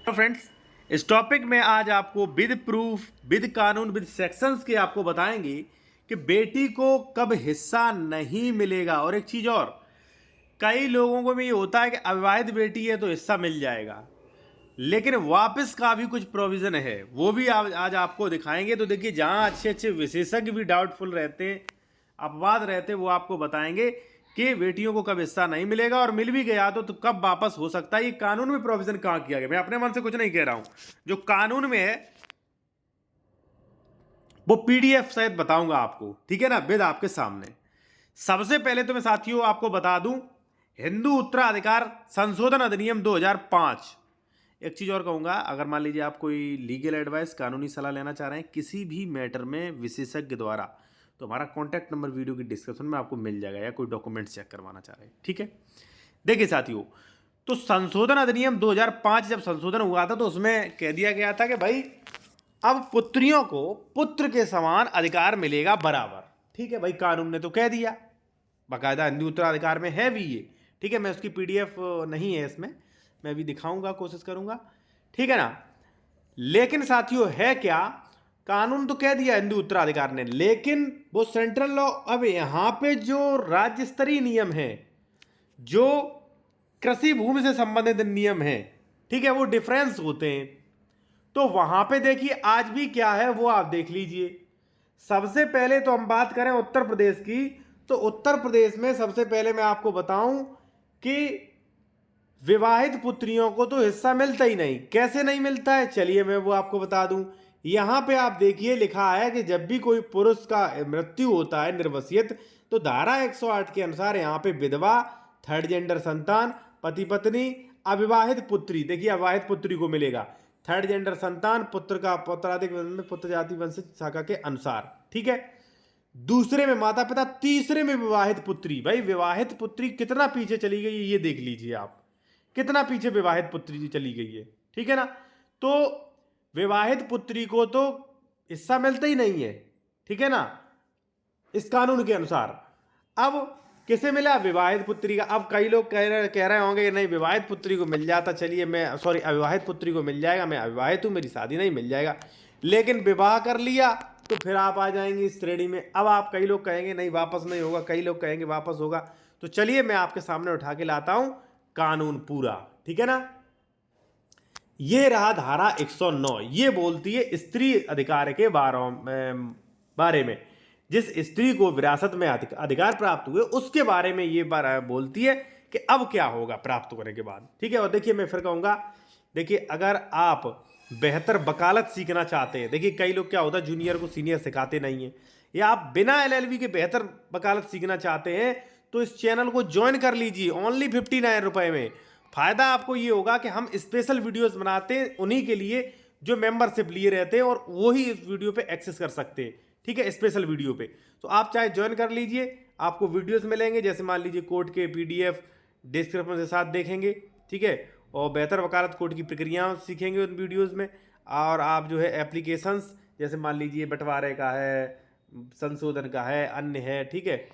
तो फ्रेंड्स, इस टॉपिक में आज आपको विद प्रूफ, विद कानून, विद सेक्शंस के आपको बताएंगे कि बेटी को कब हिस्सा नहीं मिलेगा। और एक चीज और, कई लोगों को में ये होता है कि अविवाहित बेटी है तो हिस्सा मिल जाएगा, लेकिन वापस का भी कुछ प्रोविजन है, वो भी आज आपको दिखाएंगे। तो देखिए, जहां अच्छे अच्छे विशेषज्ञ भी डाउटफुल रहते हैं, अपवाद रहते हैं, वो आपको बताएंगे कि बेटियों को कब हिस्सा नहीं मिलेगा, और मिल भी गया तो कब वापस हो सकता है। ये कानून में प्रोविजन कहां किया गया, मैं अपने मन से कुछ नहीं कह रहा हूं, जो कानून में है वो पीडीएफ शायद बताऊंगा आपको, ठीक है ना, विद आपके सामने। सबसे पहले तो मैं साथियों आपको बता दूं, हिंदू उत्तराधिकार संशोधन अधिनियम 2005। एक चीज और कहूंगा, अगर मान लीजिए आप कोई लीगल एडवाइस, कानूनी सलाह लेना चाह रहे हैं किसी भी मैटर में विशेषज्ञ द्वारा, तो हमारा कॉन्टैक्ट नंबर वीडियो की डिस्क्रिप्शन में आपको मिल जाएगा, या कोई डॉक्यूमेंट चेक करवाना चाह रहे हैं, ठीक है। देखिए साथियों, तो संशोधन अधिनियम 2005 जब संशोधन हुआ था तो उसमें कह दिया गया था कि भाई अब पुत्रियों को पुत्र के समान अधिकार मिलेगा बराबर, ठीक है भाई, कानून ने तो कह दिया, बाकायदा हिंदू उत्तराधिकार में है भी ये, ठीक है। मैं उसकी पीडीएफ नहीं है इसमें, मैं भी दिखाऊंगा, कोशिश करूंगा, ठीक है ना। लेकिन साथियों है क्या, कानून तो कह दिया हिंदू उत्तराधिकार ने, लेकिन वो सेंट्रल लॉ, अब यहां पे जो राज्य स्तरीय नियम है, जो कृषि भूमि से संबंधित नियम है, ठीक है, वो डिफरेंस होते हैं। तो वहां पे देखिए आज भी क्या है वो आप देख लीजिए। सबसे पहले तो हम बात करें उत्तर प्रदेश की, तो उत्तर प्रदेश में सबसे पहले मैं आपको बताऊं कि विवाहित पुत्रियों को तो हिस्सा मिलता ही नहीं। कैसे नहीं मिलता है, चलिए मैं वो आपको बता दूं। यहां पे आप देखिए लिखा है कि जब भी कोई पुरुष का मृत्यु होता है निर्वसियत, तो धारा 108 के अनुसार यहां पे विधवा, थर्ड जेंडर संतान, पति पत्नी, अविवाहित पुत्री, देखिए अविवाहित पुत्री को मिलेगा, थर्ड जेंडर संतान, पुत्र का पौत्राधिक पुत्र जाति वंश शाखा के अनुसार, ठीक है। दूसरे में माता पिता, तीसरे में विवाहित पुत्री। भाई विवाहित पुत्री कितना पीछे चली गई है ये देख लीजिए आप, कितना पीछे विवाहित पुत्री चली गई है, ठीक है ना। तो विवाहित पुत्री को तो हिस्सा मिलता ही नहीं है, ठीक है ना, इस कानून के अनुसार। अब किसे मिला, विवाहित पुत्री का। अब कई लोग कह रहे होंगे कि नहीं विवाहित पुत्री को मिल जाता, चलिए मैं सॉरी अविवाहित पुत्री को मिल जाएगा, मैं अविवाहित हूं, मेरी शादी नहीं, मिल जाएगा। लेकिन विवाह कर लिया तो फिर आप आ जाएंगे इस श्रेणी में। अब आप कई लोग कहेंगे नहीं वापस नहीं होगा, कई लोग कहेंगे वापस होगा। तो चलिए मैं आपके सामने उठा के लाता हूं कानून पूरा, ठीक है ना। ये रहा धारा 109, ये बोलती है स्त्री अधिकार के बारे में, जिस स्त्री को विरासत में अधिकार प्राप्त हुए उसके बारे में ये बोलती है कि अब क्या होगा प्राप्त करने के बाद, ठीक है। और देखिए मैं फिर कहूंगा, देखिए अगर आप बेहतर वकालत सीखना चाहते हैं, देखिए कई लोग क्या होता है जूनियर को सीनियर सिखाते नहीं है, या आप बिना एलएलबी के बेहतर वकालत सीखना चाहते हैं तो इस चैनल को ज्वाइन कर लीजिए, ओनली 59 रुपए में। फायदा आपको ये होगा कि हम स्पेशल वीडियोस बनाते हैं उन्हीं के लिए जो मेंबरशिप लिए रहते हैं, और वही इस वीडियो पे एक्सेस कर सकते हैं, ठीक है, स्पेशल वीडियो पे। तो आप चाहे ज्वाइन कर लीजिए, आपको वीडियोस मिलेंगे, जैसे मान लीजिए कोर्ट के पीडीएफ डिस्क्रिप्शन के साथ देखेंगे, ठीक है, और बेहतर वकालत कोर्ट की प्रक्रियाएं सीखेंगे उन वीडियोस में। और आप जो है एप्लीकेशंस, जैसे मान लीजिए बंटवारे का है, संशोधन का है, अन्य है, ठीक है,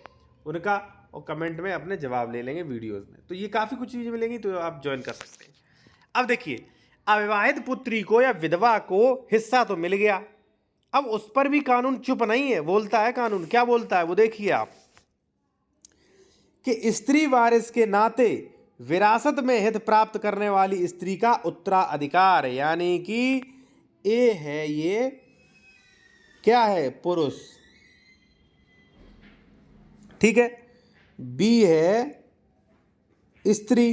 उनका और कमेंट में अपने जवाब ले लेंगे वीडियोस में। तो ये काफ़ी कुछ चीज़ें मिलेंगी, तो आप ज्वाइन कर सकते हैं। अब देखिए, अविवाहित पुत्री को या विधवा को हिस्सा तो मिल गया, अब उस पर भी कानून चुप नहीं है, बोलता है कानून, क्या बोलता है वो देखिए आप, कि स्त्री वारिस के नाते विरासत में हित प्राप्त करने वाली स्त्री का उत्तराधिकार, यानी कि ए है ये क्या है, पुरुष, ठीक है, बी है स्त्री।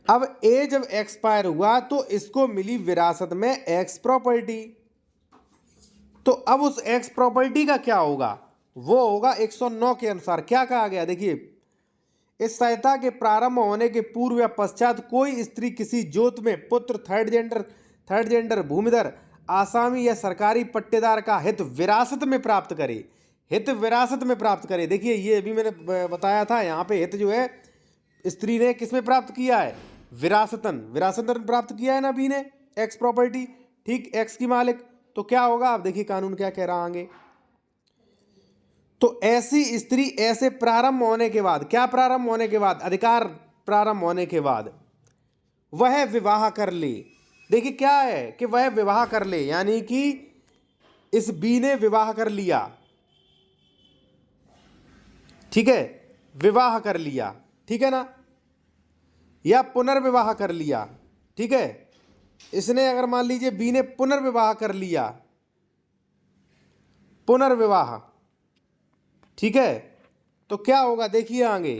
अब ए जब एक्सपायर हुआ तो इसको मिली विरासत में एक्स प्रॉपर्टी, तो अब उस एक्स प्रॉपर्टी का क्या होगा, वो होगा 109 के अनुसार। क्या कहा गया, देखिए, इस संहिता के प्रारंभ होने के पूर्व या पश्चात कोई स्त्री किसी जोत में पुत्र, थर्ड जेंडर भूमिधर, आसामी या सरकारी पट्टेदार का हित विरासत में प्राप्त करे, हित विरासत में प्राप्त करे। देखिए ये अभी मैंने बताया था, यहाँ पे हित जो है स्त्री ने किसमें प्राप्त किया है, विरासतन प्राप्त किया है ना बी ने, एक्स प्रॉपर्टी, ठीक, एक्स की मालिक। तो क्या होगा, आप देखिए कानून क्या कह रहा आगे, तो ऐसी स्त्री ऐसे, प्रारंभ होने के बाद, क्या प्रारंभ होने के बाद, अधिकार प्रारंभ होने के बाद, वह विवाह कर ले। देखिए क्या है कि वह विवाह कर ले, यानी कि इस बी ने विवाह कर लिया, ठीक है, विवाह कर लिया, ठीक है ना, या पुनर्विवाह कर लिया, ठीक है। इसने अगर मान लीजिए बी ने पुनर्विवाह कर लिया, पुनर्विवाह, ठीक है, तो क्या होगा देखिए आगे।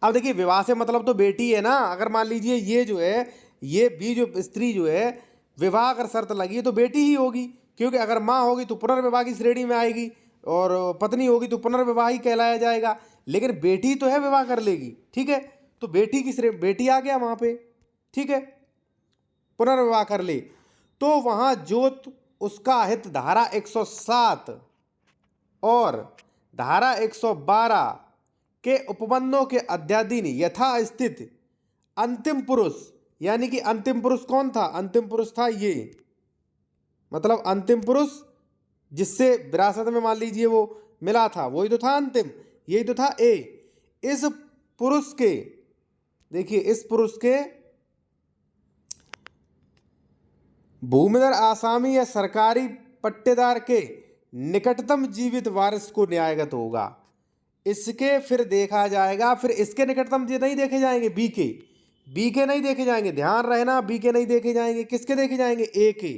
अब देखिए विवाह से मतलब तो बेटी है ना। अगर मान लीजिए ये जो है, ये बी जो स्त्री जो है, विवाह अगर शर्त लगी है तो बेटी ही होगी, क्योंकि अगर माँ होगी तो पुनर्विवाह की श्रेणी में आएगी और पत्नी होगी तो पुनर्विवाह ही कहलाया जाएगा। लेकिन बेटी तो है विवाह कर लेगी, ठीक है, तो बेटी की श्रेणी, बेटी आ गया वहां पे, ठीक है, पुनर्विवाह कर ले तो वहां जोत उसका हित धारा 107 और धारा 112 के उपबंधों के अध्याधीन यथास्थित अंतिम पुरुष, यानी कि अंतिम पुरुष कौन था, अंतिम पुरुष था ये, मतलब अंतिम पुरुष जिससे विरासत में मान लीजिए वो मिला था, वही तो था अंतिम, यही तो था ए। इस पुरुष के, देखिए इस पुरुष के भूमिधर आसामी या सरकारी पट्टेदार के निकटतम जीवित वारिस को न्यायगत होगा। इसके फिर देखा जाएगा, फिर इसके निकटतम ये नहीं देखे जाएंगे, बी के नहीं देखे जाएंगे, ध्यान रहना, बी के नहीं देखे जाएंगे, किसके देखे जाएंगे, ए के।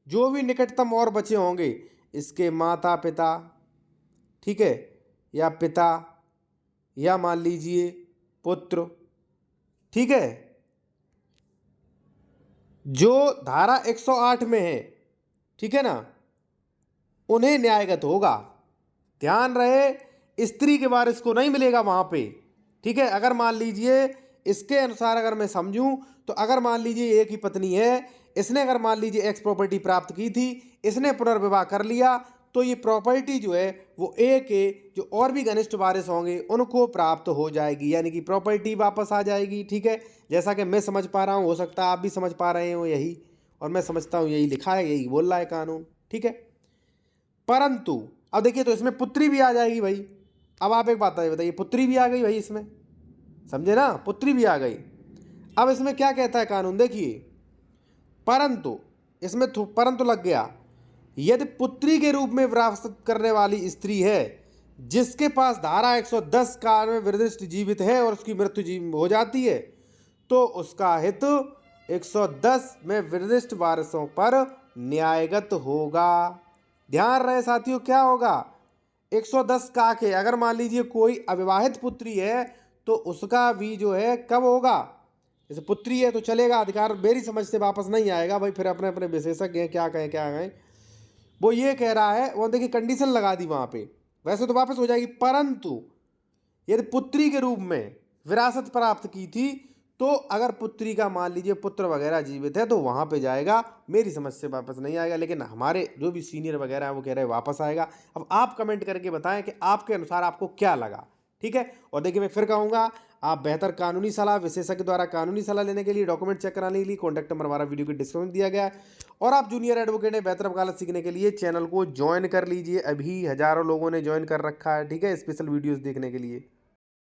जो भी निकटतम और बचे होंगे, इसके माता पिता, ठीक है, या पिता, या मान लीजिए पुत्र, ठीक है, जो धारा 108 में है, ठीक है ना, उन्हें न्यायगत होगा। ध्यान रहे स्त्री के वारिस को नहीं मिलेगा वहां पे, ठीक है। अगर मान लीजिए इसके अनुसार अगर मैं समझूं तो अगर मान लीजिए एक ही पत्नी है, इसने अगर मान लीजिए एक्स प्रॉपर्टी प्राप्त की थी, इसने पुनर्विवाह कर लिया, तो ये प्रॉपर्टी जो है वो ए के जो और भी घनिष्ठ वारिस होंगे उनको प्राप्त हो जाएगी, यानी कि प्रॉपर्टी वापस आ जाएगी, ठीक है। जैसा कि मैं समझ पा रहा हूँ, हो सकता है आप भी समझ पा रहे हो यही, और मैं समझता हूँ यही लिखा है, यही बोल रहा है कानून, ठीक है। परंतु अब देखिए तो इसमें पुत्री भी आ जाएगी भाई। अब आप एक बात बताइए, पुत्री भी आ गई भाई इसमें, समझे ना, पुत्री भी आ गई। अब इसमें क्या कहता है कानून, देखिए, परंतु इसमें परंतु लग गया, यदि पुत्री के रूप में विरासत करने वाली स्त्री है जिसके पास धारा 110 काल में वृद्धिष्ट जीवित है और उसकी मृत्यु हो जाती है, तो उसका हित 110 में वृद्धिष्ट वारिसों पर न्यायगत होगा। ध्यान रहे साथियों, क्या होगा, 110 का के अगर मान लीजिए कोई अविवाहित पुत्री है तो उसका भी जो है कब होगा, जैसे पुत्री है तो चलेगा, अधिकार मेरी समझ से वापस नहीं आएगा भाई, फिर अपने अपने विशेषज्ञ हैं क्या कहें क्या कहें। वो ये कह रहा है, वो देखिए कंडीशन लगा दी वहां पे, वैसे तो वापस हो जाएगी, परंतु यदि पुत्री के रूप में विरासत प्राप्त की थी तो अगर पुत्री का मान लीजिए पुत्र वगैरह जीवित है तो वहां पे जाएगा, मेरी समझ से वापस नहीं आएगा। लेकिन हमारे जो भी सीनियर वगैरह हैं वो कह रहे हैं वापस आएगा। अब आप कमेंट करके बताएं कि आपके अनुसार आपको क्या लगा, ठीक है। और देखिए मैं फिर कहूंगा, आप बेहतर कानूनी सलाह विशेषज्ञ द्वारा कानूनी सलाह लेने के लिए, डॉक्यूमेंट चेक कराने के लिए कॉन्टैक्ट नंबर हमारा वीडियो के डिस्क्रिप्शन में दिया गया है। और आप जूनियर एडवोकेट हैं, बेहतर वकालत सीखने के लिए चैनल को ज्वाइन कर लीजिए, अभी हजारों लोगों ने ज्वाइन कर रखा है, ठीक है, स्पेशल वीडियोस देखने के लिए।